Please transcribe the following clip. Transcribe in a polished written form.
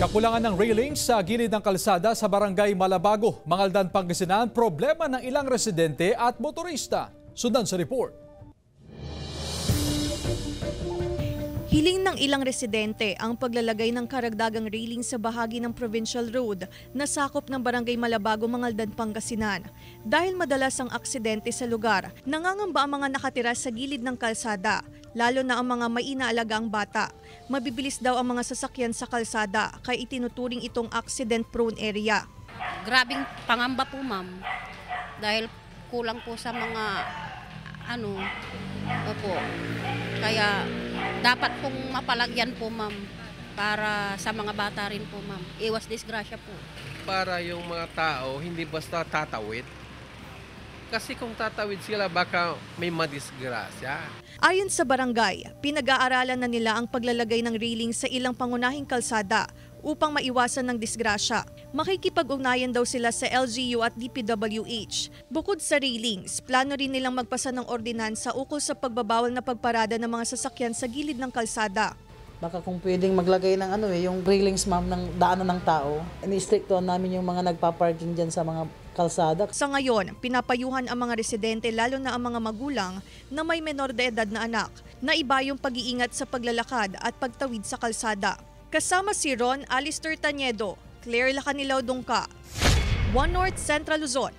Kakulangan ng railings sa gilid ng kalsada sa barangay Malabago, Mangaldan, Pangasinan, problema ng ilang residente at motorista. Sundan sa report. Hiling ng ilang residente ang paglalagay ng karagdagang railing sa bahagi ng Provincial Road na sakop ng barangay Malabago, Mangaldan, Pangasinan. Dahil madalas ang aksidente sa lugar, nangangamba ang mga nakatira sa gilid ng kalsada, lalo na ang mga may inaalagang bata. Mabibilis daw ang mga sasakyan sa kalsada kaya itinuturing itong accident-prone area. Grabing pangamba po, ma'am. Dahil kulang po sa mga opo. Kaya dapat pong mapalagyan po, ma'am, para sa mga bata rin po, ma'am. Iwas disgrasya po. Para yung mga tao hindi basta tatawid. Kasi kung tatawid sila baka may madisgrasya. Ayon sa barangay, pinag-aaralan na nila ang paglalagay ng railing sa ilang pangunahing kalsada upang maiwasan ng disgrasya. Makikipag-ugnayan daw sila sa LGU at DPWH. Bukod sa railings, plano rin nilang magpasa ng ordinansa ukol sa pagbabawal na pagparada ng mga sasakyan sa gilid ng kalsada. Baka kung pwedeng maglagay ng yung railings, ma'am, ng daanan ng tao. Ini-strictoan namin yung mga nagpa-parking dyan sa mga kalsada. Sa ngayon, pinapayuhan ang mga residente, lalo na ang mga magulang na may menor de edad na anak, na iba yung pag-iingat sa paglalakad at pagtawid sa kalsada. Kasama si Ron Alistair Taniedo, Claire Lacanilaw Dungka, One North Central Luzon.